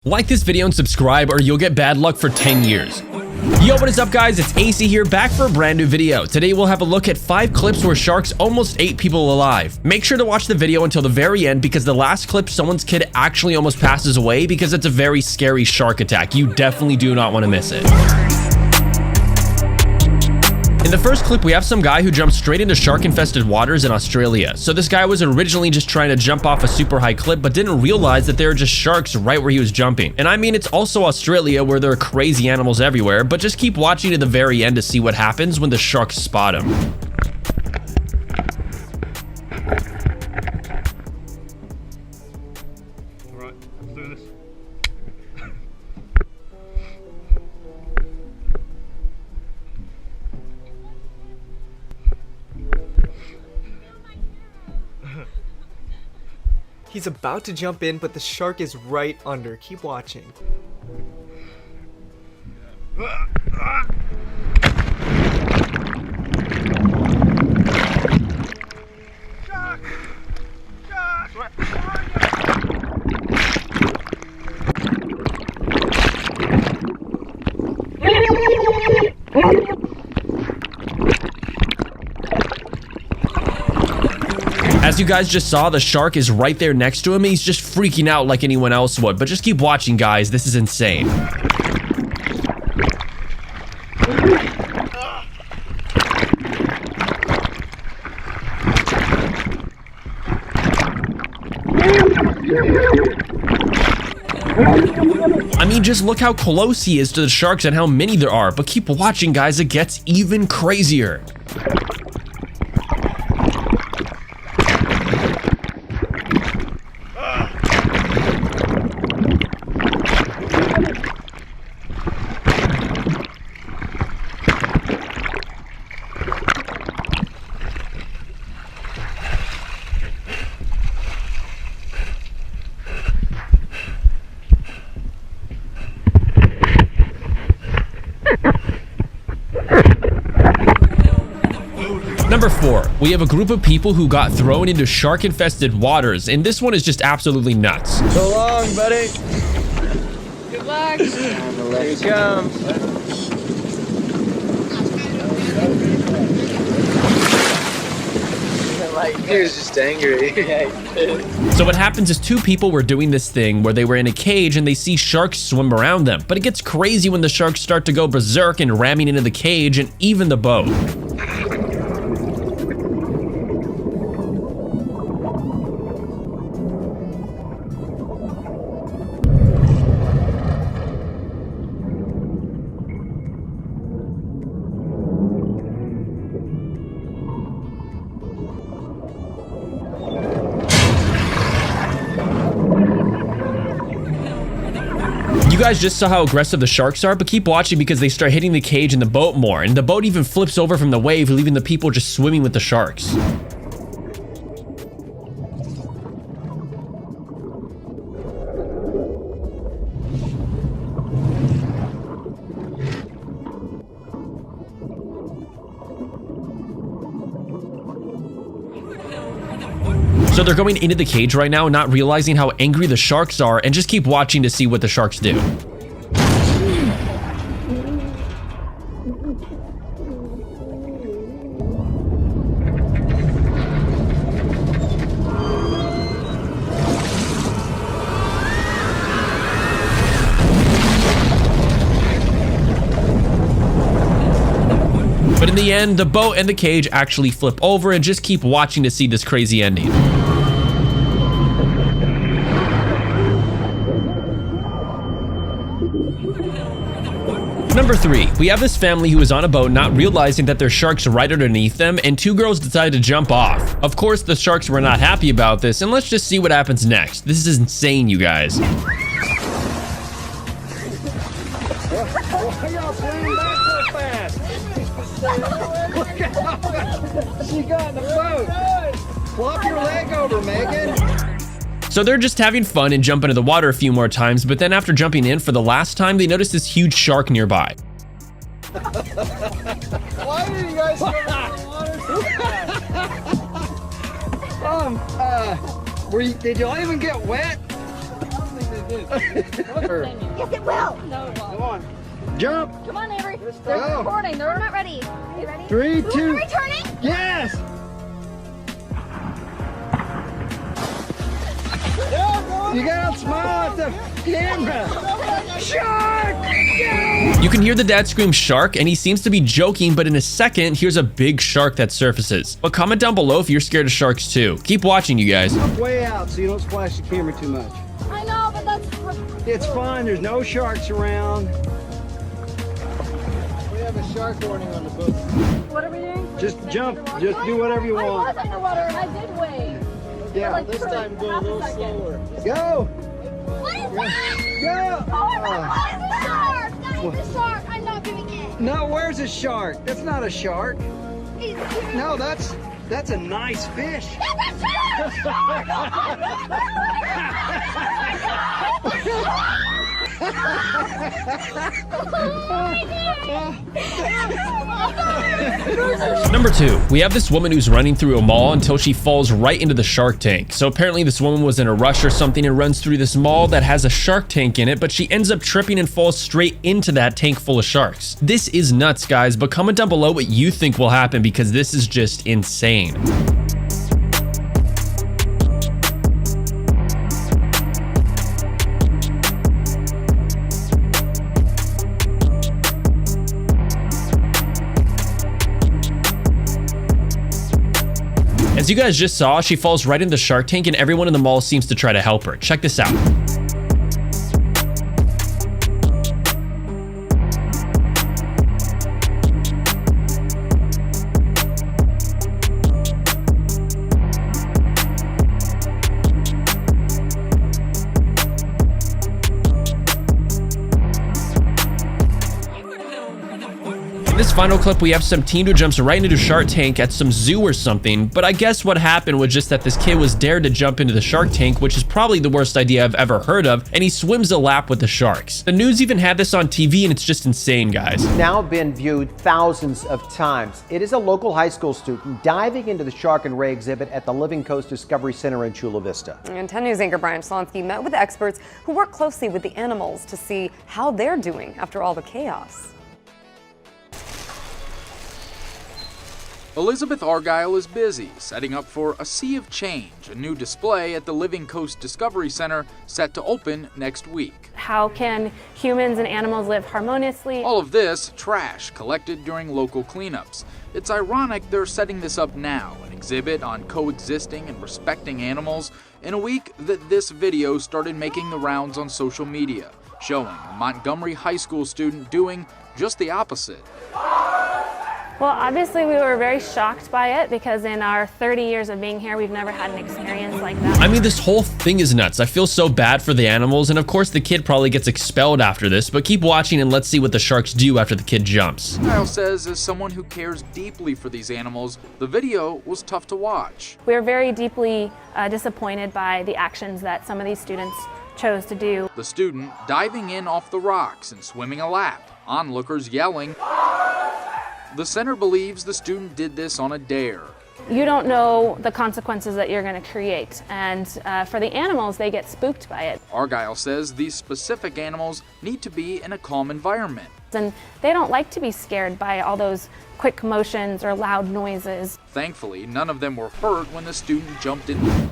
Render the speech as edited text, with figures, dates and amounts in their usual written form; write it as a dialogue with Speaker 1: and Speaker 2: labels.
Speaker 1: Like this video and subscribe or you'll get bad luck for 10 years. Yo, what is up guys? It's Acey here, back for a brand new video. Today we'll have a look at 5 clips where sharks almost ate people alive. Make sure to watch the video until the very end because the last clip someone's kid actually almost passes away because it's a very scary shark attack. You definitely do not want to miss it. In the first clip, we have some guy who jumped straight into shark-infested waters in Australia. So this guy was originally just trying to jump off a super high cliff, but didn't realize that there are just sharks right where he was jumping. And I mean, it's also Australia where there are crazy animals everywhere, but just keep watching to the very end to see what happens when the sharks spot him.
Speaker 2: Alright, let's do this.
Speaker 3: He's about to jump in, but the shark is right under. Keep watching.
Speaker 2: Shark! Shark!
Speaker 1: As you guys just saw, the shark is right there next to him. He's just freaking out like anyone else would, but just keep watching, guys. This is insane. I mean, just look how close he is to the sharks and how many there are, but keep watching, guys. It gets even crazier. Number 4, we have a group of people who got thrown into shark-infested waters, and this one is just absolutely nuts.
Speaker 3: So long, buddy.
Speaker 4: Good luck.
Speaker 3: Here he comes.
Speaker 4: He was just angry.
Speaker 1: So what happens is 2 people were doing this thing where they were in a cage and they see sharks swim around them, but it gets crazy when the sharks start to go berserk and ramming into the cage and even the boat. You guys just saw how aggressive the sharks are, but keep watching because they start hitting the cage and the boat more, and the boat even flips over from the wave, leaving the people just swimming with the sharks. So they're going into the cage right now, not realizing how angry the sharks are, and just keep watching to see what the sharks do. But in the end, the boat and the cage actually flip over, and just keep watching to see this crazy ending. Number 3, we have this family who is on a boat not realizing that there's sharks right underneath them, and 2 girls decide to jump off. Of course, the sharks were not happy about this, and let's just see what happens next. This is insane, you guys.
Speaker 2: Why y'all playing back so fast? Look out! She got in the boat! Flop your leg over, Megan!
Speaker 1: So they're just having fun and jump into the water a few more times, but then after jumping in for the last time, they notice this huge shark nearby.
Speaker 2: Why did you guys jump in the water so fast?
Speaker 3: Did y'all even get wet?
Speaker 2: I don't think they've
Speaker 5: Yes, it will. No, it won't.
Speaker 2: Come on. Jump.
Speaker 5: Come on, Avery.
Speaker 2: Go.
Speaker 5: They're recording. They're not ready. Are you ready?
Speaker 2: 3,
Speaker 5: Ooh,
Speaker 2: 2.
Speaker 5: they're returning.
Speaker 2: Yes. You gotta smile at the camera. Shark!
Speaker 1: You can hear the dad scream shark, and he seems to be joking, but in a second, here's a big shark that surfaces. But comment down below if you're scared of sharks too. Keep watching, you guys.
Speaker 2: Way out so you don't splash the camera too much.
Speaker 5: I know, but that's...
Speaker 2: It's fine, there's no sharks around. We have a shark warning on the book.
Speaker 5: What are we doing?
Speaker 2: Just jump, just do whatever you
Speaker 5: I
Speaker 2: want.
Speaker 5: was underwater and I did wave.
Speaker 2: Yeah,
Speaker 5: Like, this time go a little slower.
Speaker 2: Go!
Speaker 5: What is that?
Speaker 2: Go!
Speaker 5: Oh my God, it's a shark! That is a shark! I'm not doing it!
Speaker 2: No, where's a shark? That's not a shark.
Speaker 5: He's cute.
Speaker 2: No, that's a nice fish.
Speaker 5: That's a shark!
Speaker 1: Number 2, we have this woman who's running through a mall until she falls right into the shark tank. So apparently this woman was in a rush or something and runs through this mall that has a shark tank in it, but she ends up tripping and falls straight into that tank full of sharks. This is nuts, guys, but comment down below what you think will happen because this is just insane. As you guys just saw, she falls right into the shark tank and everyone in the mall seems to try to help her. Check this out. In this final clip, we have some teen who jumps right into a shark tank at some zoo or something, but I guess what happened was just that this kid was dared to jump into the shark tank, which is probably the worst idea I've ever heard of, and he swims a lap with the sharks. The news even had this on TV, and it's just insane, guys.
Speaker 6: Now been viewed thousands of times. It is a local high school student diving into the Shark and Ray exhibit at the Living Coast Discovery Center in Chula Vista.
Speaker 7: And 10 News anchor Brian Schlonsky met with experts who work closely with the animals to see how they're doing after all the chaos.
Speaker 8: Elizabeth Argyle is busy setting up for a Sea of Change, a new display at the Living Coast Discovery Center set to open next week.
Speaker 9: How can humans and animals live harmoniously?
Speaker 8: All of this trash collected during local cleanups. It's ironic they're setting this up now, an exhibit on coexisting and respecting animals, in a week that this video started making the rounds on social media, showing a Montgomery High School student doing just the opposite.
Speaker 9: Well, obviously we were very shocked by it because in our 30 years of being here, we've never had an experience like that.
Speaker 1: I mean, this whole thing is nuts. I feel so bad for the animals, and of course the kid probably gets expelled after this, but keep watching and let's see what the sharks do after the kid jumps.
Speaker 8: Kyle says, as someone who cares deeply for these animals, the video was tough to watch.
Speaker 9: We're very deeply disappointed by the actions that some of these students chose to do.
Speaker 8: The student diving in off the rocks and swimming a lap, onlookers yelling. The center believes the student did this on a dare.
Speaker 9: You don't know the consequences that you're going to create, and for the animals, they get spooked by it.
Speaker 8: Argyle says these specific animals need to be in a calm environment.
Speaker 9: And they don't like to be scared by all those quick motions or loud noises.
Speaker 8: Thankfully, none of them were hurt when the student jumped in.